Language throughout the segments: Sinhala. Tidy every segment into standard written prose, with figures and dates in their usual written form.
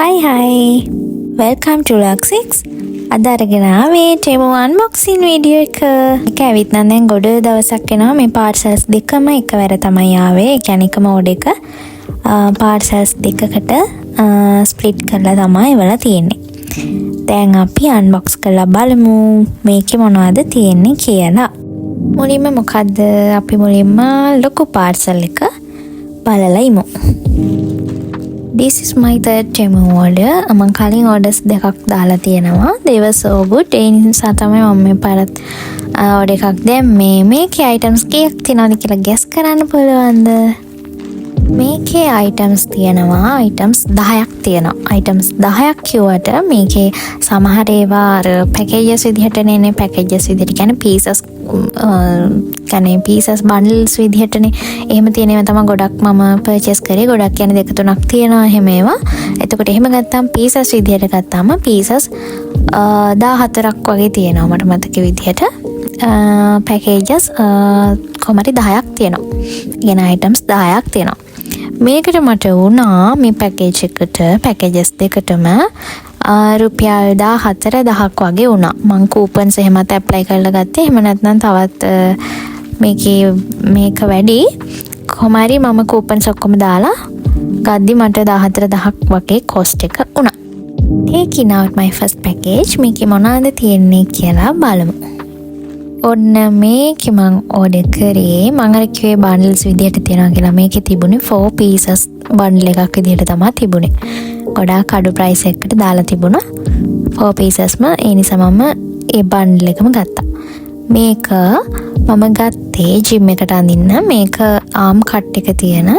Hi, welcome to Lux6. අද අරගෙන ආවේ Temu unboxing video එක. ඒක ඇවිත් නම් දැන් ගොඩ දවසක් වෙනවා මේ parcels දෙකම එකවර තමයි ආවේ. ඒ කියන්නේ එකම order එක parcels දෙකකට split කරලා තමයි වෙලා තියෙන්නේ. දැන් අපි unbox කරලා බලමු මේකේ මොනවද තියෙන්නේ කියලා. මුලින්ම මොකද්ද අපි මුලින්ම ලොකු parcel එක බලලා ඉමු. This is my third Temu order. මම කලින් orders දෙකක් දාලා තියෙනවා. They were so good. ඒ නිසා තමයි මම මේ පාරත් order එකක් දැම්මේ. මේකේ items කීයක් තියෙනවද කියලා guess කරන්න පුළුවන්ද? මේකේ items තියෙනවා. items 10ක් තියෙනවා. items 10ක් කියුවට මේකේ සමහර ඒවා අර packages විදිහට නේ packages විදිහට කියන්නේ pieces කනේ pieces bundles විදිහටනේ එහෙම තියෙන ඒවා තමයි ගොඩක් මම purchase කරේ. ගොඩක් කියන්නේ දෙක තුනක් තියෙනවා එහෙම ඒවා. එතකොට එහෙම ගත්තාම pieces විදිහට ගත්තාම pieces 14ක් වගේ තියෙනවා මට මතක විදිහට. packages කොහමරි 10ක් තියෙනවා. කියන items 10ක් තියෙනවා. මේකට මට වුණා මේ package එකට packages දෙකටම රුපියල් 14,000ක් වගේ වුණා. මං coupons එහෙමත් apply කරලා ගත්තේ. එහෙම නැත්නම් තවත් මේක වැඩි. කොහමරි මම coupons ඔක්කොම දාලා ගද්දි මට 14,000ක් වගේ cost එක වුණා. Taking out my first package. මේකේ මොනවද තියෙන්නේ කියලා බලමු. ඔන්න මේකේ මං order කරේ මං අර කිව්වේ bundles විදියට තියෙනවා කියලා. මේකේ තිබුණේ 4 pieces bundle එකක් විදියට තමයි තිබුණේ. ගොඩාක් අඩු price එකකට දාලා තිබුණා. 4 piecesම ඒ නිසා මම ඒ bundle එකම ගත්තා. මේක මම ගත්තේ gym එකට අඳින්න. මේක arm cut එක තියෙන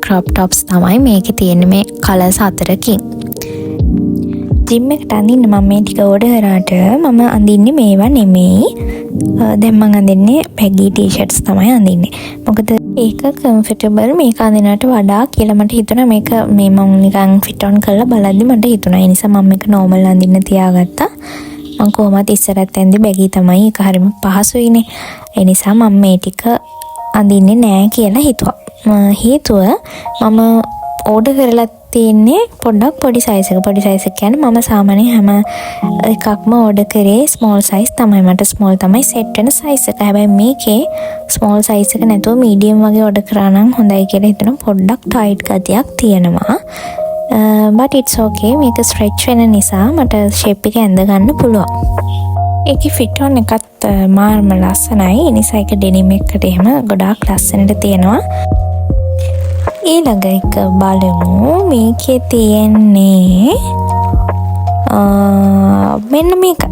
crop tops තමයි මේකේ තියෙන්නේ මේ colours 4කින්. gym එකට අඳින්න මම මේ ටික order කරාට මම අඳින්නේ මේවා නෙමෙයි. දැන් මම අඳින්නේ baggy t-shirts තමයි අඳින්නේ. මොකද ඒක comfortable මේක අඳිනවට වඩා කියලා මට හිතුණා. මේක මේ මම නිකන් fit on කරලා බලද්දි මට හිතුණා. ඒ නිසා මම මේක normal අඳින්න තියාගත්තා. මම කොහොමද ඉස්සරහට ඇඳි baggy තමයි. ඒක හරිම පහසුයිනේ. ඒ නිසා මම මේ ටික අඳින්නේ නෑ කියලා හිතුවා. හේතුව මම order කරලා තියෙන්නේ පොඩ්ඩක් පොඩි size එක. පොඩි size එක කියන්නේ මම සාමාන්‍යයෙන් හැම එකක්ම order කරේ small size තමයි. මට small තමයි set වෙන size එක. හැබැයි මේකේ small size එක නැතුව medium වගේ order කරා නම් හොඳයි කියලා හිතනවා. පොඩ්ඩක් tight ගතියක් තියෙනවා. but it's okay. මේක stretch වෙන නිසා මට shape එක ඇඳ ගන්න පුළුවන්. ඒකේ fit on එකත් මාර්ම ලස්සනයි. ඒ නිසා ඒක denim එකකට එහෙම ගොඩාක් ලස්සනට තියෙනවා. ඊළඟ එක බලමු. මේකේ තියෙන්නේ මෙන්න මේක.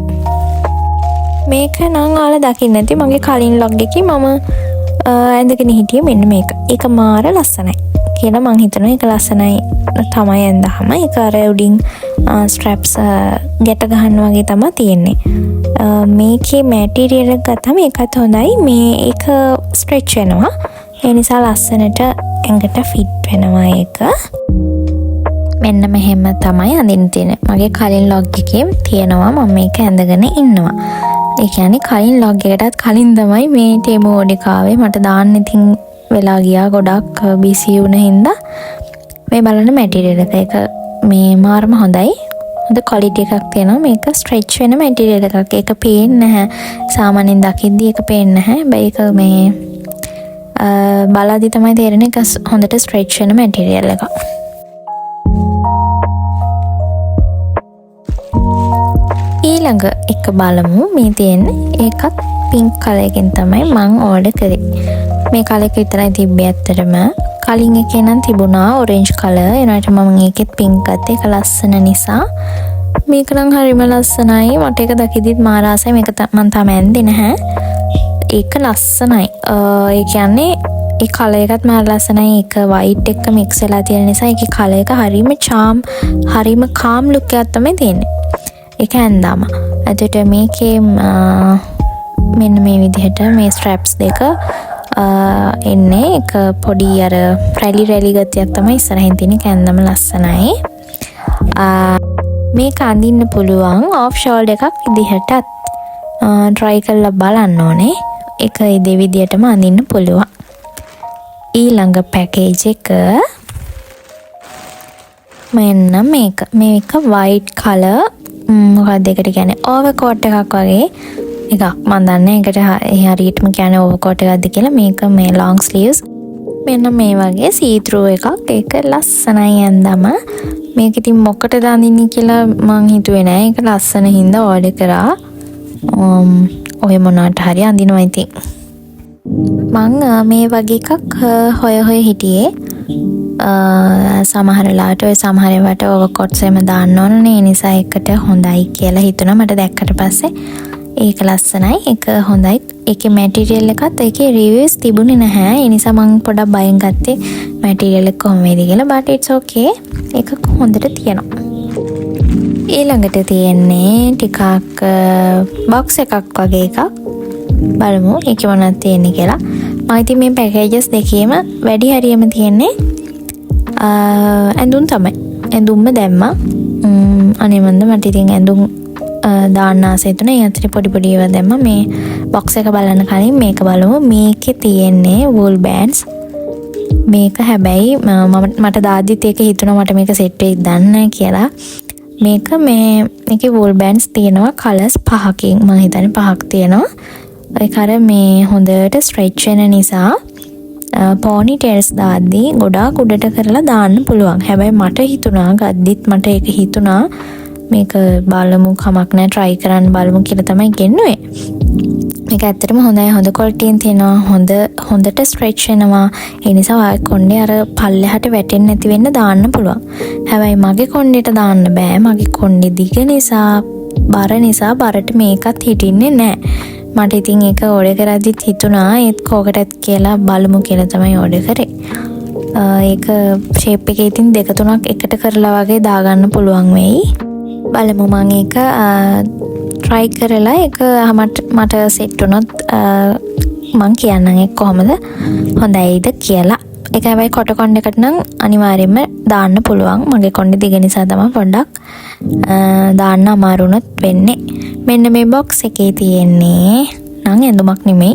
මේක නම් ඔයාලා දකින්න නැති මගේ කලින් log එකේ මම ඇඳගෙන හිටියේ මෙන්න මේක. ඒක මාර ලස්සනයි කියලා මං හිතනවා. ඒක ලස්සනයි තමයි ඇඳහම. ඒක අර උඩින් straps ගැට ගන්න වගේ තමයි තියෙන්නේ. මේකේ material එක ගත්තම ඒකත් හොඳයි. මේ ඒක stretch වෙනවා. ඒ නිසා ලස්සනට ඇඟට fit වෙනවා ඒක. මෙන්න මෙහෙම තමයි අඳින්න තියෙන්නේ. මගේ කලින් log එකේ තියෙනවා මම මේක ඇඳගෙන ඉන්නවා. ඒ කියන්නේ කලින් log එකටත් කලින් තමයි මේ Temu order එක ආවේ. මට දාන්න ඉතින් වෙලා ගියා ගොඩක් busy වුණ හින්දා. මේ බලන්න material එක. ඒක මේ මාර්ම හොඳයි. හොඳ quality එකක් තියෙනවා. මේක stretch වෙන material එකක්. ඒක පේන්නේ නැහැ. සාමාන්‍යයෙන් දකිද්දි ඒක පේන්නේ නැහැ. හැබැයි ඒක මේ බලද්දි තමයි තේරෙන්නේ ඒක හොඳට stretch වෙන material එකක්. ඊළඟ එක බලමු. මේ තියෙන්නේ ඒකත් pink color එකෙන් තමයි මම order කරේ. මේ color එක විතරයි තිබ්බේ ඇත්තටම. කලින් එකේ නම් තිබුණා orange color. ඒනට මම ඒකෙත් pink ගත්තේ. ඒක ලස්සන නිසා. මේක නම් හරිම ලස්සනයි. මට ඒක දකිද්දිත් මාර ආසයි. මේක මම තාම ඇඳේ නැහැ. ඒක ලස්සනයි. ඒ කියන්නේ ඒ color එකත් මාර ලස්සනයි. ඒක white එක mix වෙලා තියෙන නිසා ඒකේ color එක හරිම charm, හරිම calm look එකක් තමයි තියෙන්නේ. ඒක ඇඳාම. එතකොට මේකේ මෙන්න මේ විදිහට මේ straps දෙක එන්නේ. ඒක පොඩි අර රැලි ගතියක් තමයි ඉස්සරහින් තියෙන. ඒක ඇඳාම ලස්සනයි. මේක අඳින්න පුළුවන් off shoulder එකක් විදිහටත් try කරලා බලන්න ඕනේ. ඒක ඒ විදිහටම අඳින්න පුළුවන්. ඊළඟ package එක මෙන්න මේක white color මොකක්ද ඒකට කියන්නේ overcoat එකක් වගේ එකක් මම දන්නේ ඒකට හරියටම කියන්නේ overcoat එකක්ද කියලා මේක මේ long sleeves මෙන්න මේ වගේ see through එකක් ඒක ලස්සනයි ඇඳම මේක ඉතින් මොකටද අඳින්නේ කියලා මං හිතුවේ නෑ ඒක ලස්සන හින්දා ඕඩර් කරා ඔය මොනවට හරි අඳිනවා ඉතින් මං මේ වගේ එකක් හොය හිටියේ සමහර වෙලාවට ඔය සමහර ඒවාට overcoats එහෙම දාන්න ඕනනේ ඒ නිසා එකට හොඳයි කියලා හිතුණා මට දැක්කට පස්සේ ඒක ලස්සනයි ඒක හොඳයි ඒකේ මැටීරියල් එකත් ඒකේ රිවිව්ස් තිබුණේ නැහැ ඒ නිසා මම පොඩක් බයෙන් ගත්තේ මැටීරියල් එක කොහොම වේද කියලා but it's okay ඒක හොඳට තියෙනවා ඊළඟට තියෙන්නේ ටිකක් බොක්ස් එකක් වගේ එකක් බලමු ඒකේ මොනවද තියෙන්නේ කියලා මම ඉතින් මේ පැකේජස් දෙකේම වැඩි හරියම තියෙන්නේ ඇඳුම් තමයි ඇඳුම්ම දැම්මා අනේ මන්ද මට ඉතින් ඇඳුම් දාන්න ආසයි තුනේ ඒ අතරේ පොඩි ඒවා දැම්මා මේ බොක්ස් එක බලන්න කලින් මේක බලමු මේකේ තියෙන්නේ wool bands මේක හැබැයි මට දාද්දිත් ඒක හිතුණා මට මේක සෙට් වෙයිද දන්නේ කියලා මේකේ wool bands තියෙනවා කලර්ස් 5කින් මම හිතන්නේ 5ක් තියෙනවා ඒක අර මේ හොඳට ස්ට්‍රෙච් වෙන නිසා පොනි ටේල්ස් දාද්දී ගොඩාක් උඩට කරලා දාන්න පුළුවන්. හැබැයි මට හිතුණා ගද්දිත් මට ඒක හිතුණා මේක බලමු කමක් නැහැ try කරන්න බලමු කියලා තමයි ගෙන්නුවේ. මේක ඇත්තටම හොඳයි හොඳ quality තියෙනවා හොඳට stretch වෙනවා. ඒ නිසා ඔය කොණ්ඩේ අර පල්ලෙහාට වැටෙන්නේ නැති වෙන්න දාන්න පුළුවන්. හැබැයි මගේ කොණ්ඩේට දාන්න බෑ. මගේ කොණ්ඩේ දිග නිසා බරට මේකත් හිටින්නේ නැහැ. මට ඉතින් ඒක ඕඩර් කරද්දිත් හිතුණා ඒත් කෝකටත් කියලා බලමු කියලා තමයි ඕඩර් කරේ. ඒක ෂේප් එකේ ඉතින් 2-3ක් එකට කරලා වගේ දාගන්න පුළුවන් වෙයි. බලමු මම ඒක try කරලා ඒක මට සෙට් වුණොත් මම කියන්නම් ඒක කොහොමද හොඳයිද කියලා. ඒක හැබැයි කොට කොණ්ඩ එකට නම් අනිවාර්යයෙන්ම දාන්න පුළුවන්. මගේ කොණ්ඩේ දිග නිසා තමයි පොඩ්ඩක් දාන්න අමාරු වුණොත් වෙන්නේ. මෙන්න මේ බොක්ස් එකේ තියෙන්නේ නම් ඇඳුමක් නෙමෙයි.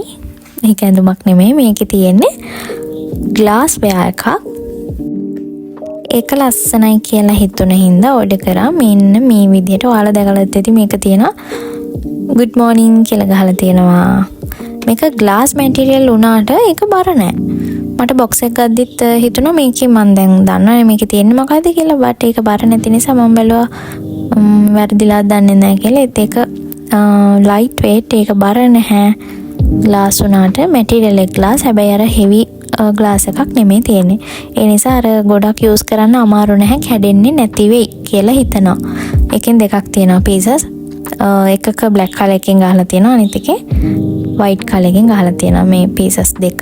මේක ඇඳුමක් නෙමෙයි. මේකේ තියෙන්නේ ග්ලාස් වෙයාර් එකක්. ඒක ලස්සනයි කියලා හිතුණ හින්දා ඕඩර් කරා. මෙන්න මේ විදිහට ඔයාලා දැකලා ඇති මේක තියෙනවා good morning කියලා ගහලා තියෙනවා. මේක ග්ලාස් මැටීරියල් උනාට ඒක බර නෑ. මට බොක්ස් එක ගද්දිත් හිතුණා මේකේ මම දැන් දන්නවනේ මේකේ තියෙන්නේ මොකද්ද කියලා but ඒක බර නැති නිසා මම බැලුවා වැරදිලා දන්නේ නැහැ කියලා. ඒක ලයිට් weight ඒක බර නැහැ. ග්ලාස් උනාට මැටීරියල් එක ග්ලාස් හැබැයි අර heavy ග්ලාස් එකක් නෙමෙයි තියෙන්නේ. ඒ නිසා අර ගොඩක් යූස් කරන්න අමාරු නැහැ කැඩෙන්නේ නැති වෙයි කියලා හිතනවා. එකෙන් දෙකක් තියෙනවා pieces. එකක black color එකෙන් ගහලා තියෙනවා අනිත් එකේ white color එකෙන් ගහලා තියෙනවා මේ pieces දෙක.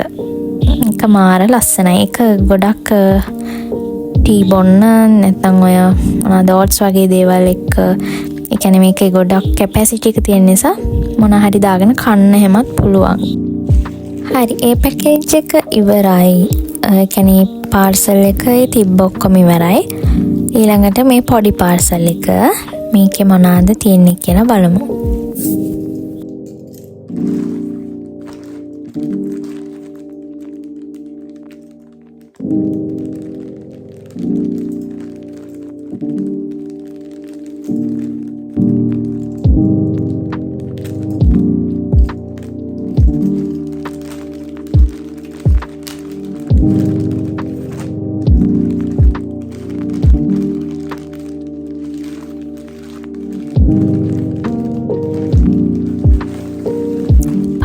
ඒක මාර ලස්සනයි. ඒක ගොඩක් ටී බොන්න නැත්නම් ඔය dots වගේ දේවල් එක්ක ඒ කියන්නේ මේකේ ගොඩක් කැපැසිටි එක තියෙන නිසා මොන හරි දාගෙන කන්න හැමත් පුළුවන්. හරි ඒ පැකේජ් එක ඉවරයි. ඒ කියන්නේ පාර්සල් එකේ තිබ්බ ඔක්කොම ඉවරයි. ඊළඟට මේ පොඩි පාර්සල් එක මේකේ මොනවාද තියෙන්නේ කියලා බලමු.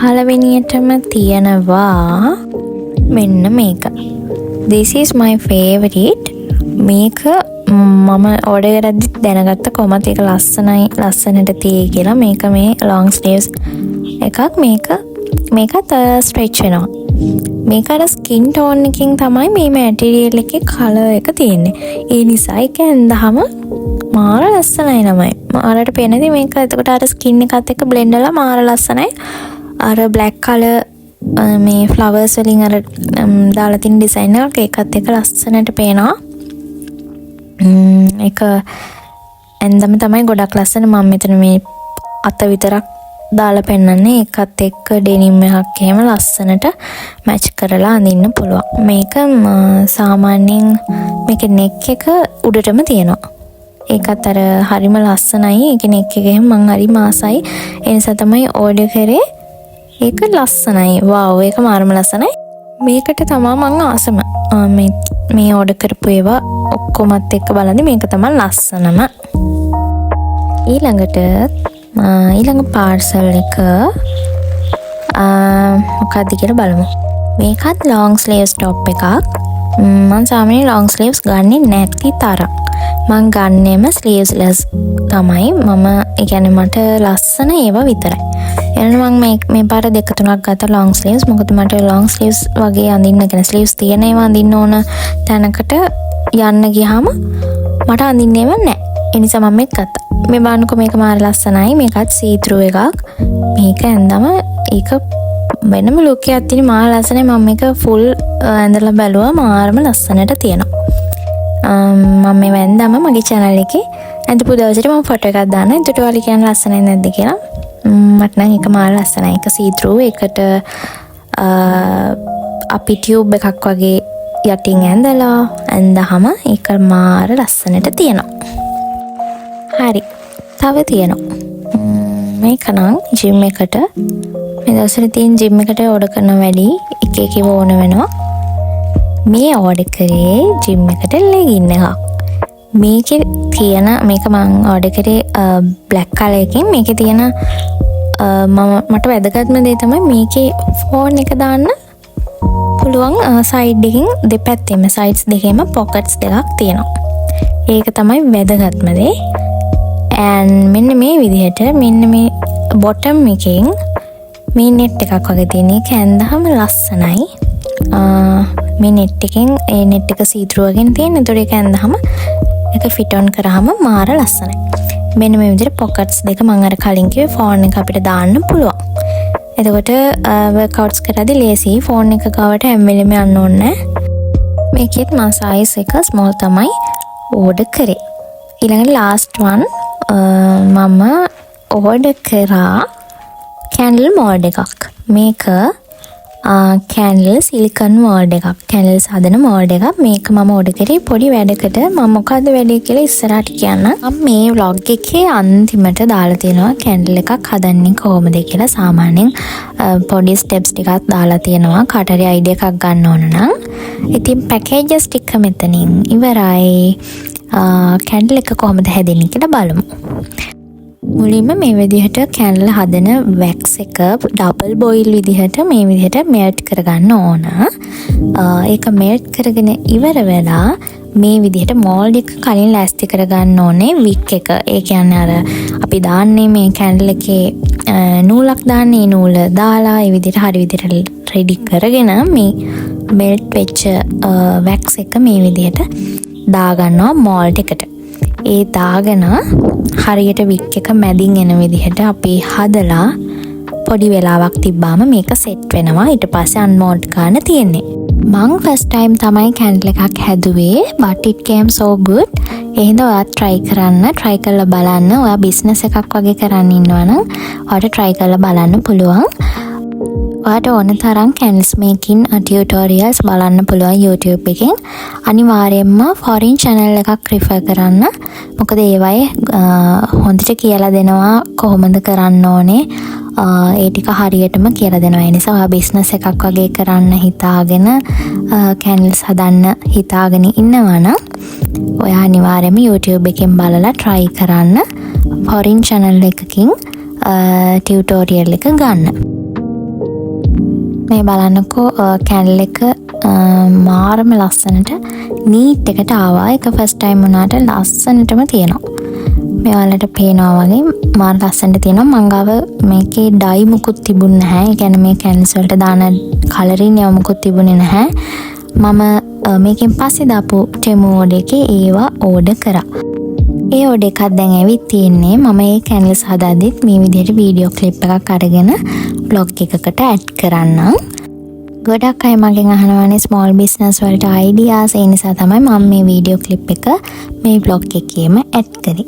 පළවෙනියටම තියෙනවා මෙන්න මේක. This is my favorite. මේක මම ඕඩර් කරද්දි දැනගත්ත කොහොමද ඒක ලස්සනට තියෙයි කියලා. මේක මේ long sleeves එකක්. මේකත් stretch වෙනවා. මේක අර skin tone එකකින් තමයි මේ material එකේ color එක තියෙන්නේ. ඒ නිසා ඒක ඇඳහම මාර ලස්සනයි නමයි. මාරට පේනදී මේක එතකොට අර skin එකත් එක්ක blend වෙලා මාර ලස්සනයි. අර black color මේ flowers වලින් අර දාලා තියෙන design එක ඒකත් එක්ක ලස්සනට පේනවා. ඒක ඇඳම තමයි ගොඩක් ලස්සන. මම මෙතන මේ අත විතරක් දාලා පෙන්නන්නේ. ඒකත් එක්ක ඩෙනිම් එකක් එහෙම ලස්සනට මැච් කරලා අඳින්න පුළුවන්. මේක සාමාන්‍යයෙන් මේකේ නෙක් එක උඩටම තියෙනවා. ඒකත් අර හරිම ලස්සනයි. ඒකේ නෙක් එක එහෙම මං හරි මාසයි. ඒ නිසා තමයි ඕඩර් කරේ. ඒක ලස්සනයි. වව් ඒක මාරම ලස්සනයි. මේකට තමයි මං ආසම. මේ ඕඩර් කරපු ඒවා ඔක්කොමත් එක්ක බලද්දි මේක තමයි ලස්සනම. ඊළඟ පාර්සල් එක මොකක්ද කියලා බලමු. මේකත් long sleeves top එකක්. මම සාමාන්‍යයෙන් long sleeves ගන්නෙ නැති තරම්. මං ගන්නෙම sleeveless තමයි. ඒ කියන්නේ මට ලස්සන ඒවා විතරයි. එන්න මම මේ පාර දෙක තුනක් ගත්තා long sleeves. මොකද මට long sleeves වගේ අඳින්න කියන sleeves තියෙන ඒවා අඳින්න ඕන තැනකට යන්න ගියාම මට අඳින්නේම නැහැ. ඒ නිසා මම මේක ගත්තා. මේ බලන්නකො මේක මාර ලස්සනයි. මේකත් see through එකක්. මේක ඇඳම ඒක වෙනම ලුක් එකක් තියෙන මාර ලස්සනයි. මම මේක full ඇඳලා බැලුවා. මාරම ලස්සනට තියෙනවා. මම මේ වැන්දම මගේ channel එකේ ඇඳපු දවසට මම ෆොටෝ එකක් දානවා. එතකොට ඔයාලා කියන්නේ ලස්සනයි නැද්ද කියලා. මට නම් ඒක මාර ලස්සනයි. ඒක see through එකට අපි tube එකක් වගේ යටින් ඇඳහම ඒක මාර ලස්සනට තියෙනවා. හරි. තව තියෙනවා. මේක නම් ජිම් එකට මේ දවස්වල තියෙන ජිම් එකට ඕඩර් කරන වැඩි එක එක ඕන වෙනවා. මේ ඕඩර් කරේ ජිම් එකට ලෙගින් එකක්. මේකේ තියෙන මේක මම ඕඩර් කරේ බ්ලැක් කලර් එකකින්. මේකේ තියෙන මට වැදගත්ම දේ තමයි මේකේ ෆෝන් එක දාන්න පුළුවන් සයිඩ් එකකින් දෙපැත්තෙම සයිඩ්ස් දෙකේම පොකට්ස් දෙකක් තියෙනවා. ඒක තමයි වැදගත්ම දේ. මෙන්න මේ විදිහට මෙන්න මේ බොටම් එකෙන් මේ නෙට් එකක් වගේ තියෙන එක ඇඳහම ලස්සනයි. මේ නෙට් එකෙන් ඒ නෙට් එක see through එකෙන් තියෙන. ඒතකොට ඒක ඇඳහම ඒක fit on කරාම මාර ලස්සනයි. මෙන්න මේ විදිහට pockets දෙක මම අර කලින් කිව්වේ ෆෝන් එක අපිට දාන්න පුළුවන්. එතකොට workouts කරද්දී ලේසි. ෆෝන් එක ගාවට හැම වෙලෙම යන්න ඕනේ නැහැ. මේකෙත් මම size එක small තමයි order කරේ. ඊළඟට last one මම ඕඩර් කරා කැන්ඩල් මෝල්ඩ් එකක්. මේක කැන්ඩල් සිලිකන් මෝල්ඩ් එකක්. කැන්ඩල්ස් හදන මෝල්ඩ් එකක්. මේක මම ඕඩර් කරේ පොඩි වැඩකට. මම මොකද්ද වැඩේ කියලා ඉස්සරහට කියන්න. මම මේ vlog එකේ අන්තිමට දාලා තියෙනවා කැන්ඩල් එකක් හදන්නේ කොහොමද කියලා. සාමාන්‍යයෙන් පොඩි ස්ටෙප්ස් ටිකක් දාලා තියෙනවා. කාට හරි අයිඩියා එකක් ගන්න ඕන නම්. ඉතින් පැකේජස් ටික මෙතනින් ඉවරයි. කැන්ඩල් එක කොහොමද හැදෙන්නේ කියලා බලමු. මුලින්ම මේ විදිහට කැන්ඩල් හදන වැක්ස් එක ඩබල් බොයිල් විදිහට මේ විදිහට මෙල්ට් කරගන්න ඕන. ඒක මෙල්ට් කරගෙන ඉවර වෙලා මේ විදිහට මෝල්ඩ් එක කලින් ලෑස්ති කරගන්න ඕනේ වික් එක. ඒ කියන්නේ අර අපි දාන්නේ මේ කැන්ඩල් එකේ නූලක් දාන්නේ. නූල දාලා ඒ විදිහට හරි විදිහට රෙඩි කරගෙන මේ මෙල්ට් වෙච්ච වැක්ස් එක මේ විදිහට දාගන්නවා මෝල්ඩ් එකට. ඒ දාගෙන හරියට වික් එක මැදින් එන විදිහට අපි හදලා පොඩි වෙලාවක් තිබ්බාම මේක සෙට් වෙනවා. ඊට පස්සේ අන්මෝල්ඩ් කරන්න තියෙන්නේ. මං ෆස්ට් ටයිම් තමයි කැන්ඩල් එකක් හැදුවේ. but it came so good. එහෙනම් ඔයාත් try කරන්න. try කරලා බලන්න. ඔයා business එකක් වගේ කරන්න ඉන්නවා නම් ඔයාට try කරලා බලන්න පුළුවන්. ඔයාට ඕන තරම් candles making tutorials බලන්න පුළුවන් YouTube එකෙන්. අනිවාර්යයෙන්ම foreign channel එකක් refer කරන්න. මොකද ඒවයේ හොඳට කියලා දෙනවා කොහොමද කරන්න ඕනේ. ඒ ටික හරියටම කියලා දෙනවා. ඒ නිසා ඔයා business එකක් වගේ කරන්න හිතාගෙන candles හදන්න හිතාගෙන ඉන්නවා නම් ඔයා අනිවාර්යයෙන්ම YouTube එකෙන් බලලා try කරන්න. foreign channel එකකින් tutorial එක ගන්න. මේ බලන්නකෝ කැන්ඩල් එක මාරම ලස්සනට නීට් එකට ආවා. ඒක ෆස්ට් ටයිම් වුණාට ලස්සනටම තියෙනවා. මේ වලට පේනවා වගේ මාර ලස්සනට තියෙනවා. මං ගාව මේකේ ඩයි මුකුත් තිබුණ නැහැ. ඒ කියන්නේ මේ කැන්ඩල්ස් වලට දාන කලරින් ඒවා මුකුත් තිබුණේ නැහැ. මම මේකෙන් පස්සේ දාපු ටෙමු ඕඩර් එකේ ඒවා ඕඩර් කරා. ඒ ඕඩර් එකක් දැන් ඇවිත් තියෙන්නේ. මම මේ කැන්ඩල්ස් හදාද්දිත් මේ විදිහට වීඩියෝ ක්ලිප් එකක් අරගෙන බ්ලොග් එකකට ඇඩ් කරන්නම්. ගොඩක් අය මගෙන් අහනවානේ ස්මෝල් බිස්නස් වලට අයිඩියාස්. ඒ නිසා තමයි මම මේ වීඩියෝ ක්ලිප් එක මේ බ්ලොග් එකේම ඇඩ් කරේ.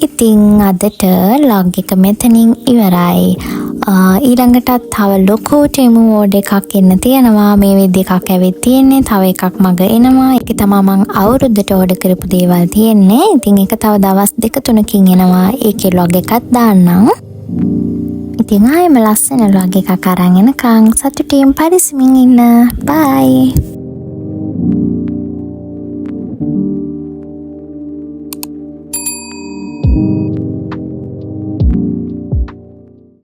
ඉතින් අදට ලොග් එක මෙතනින් ඉවරයි. ඊළඟටත් තව ලොකු ටෙමු ඕඩ් එකක් එන්න තියෙනවා. මේ වෙද්දි එකක් ඇවිත් තියෙන්නේ. තව එකක් මග එනවා. ඒක තමයි මං අවුරුද්දට ඕඩර් කරපු දේවල් තියෙන්නේ. ඉතින් ඒක තව දවස් 2-3කින් එනවා. ඒකේ ලොග් එකක් දාන්නම්. ඉතින් ආයෙම ලස්සන ලොග් එකක් අරන් එනකන් සතුටින් පරිස්සමින් ඉන්න. බයි.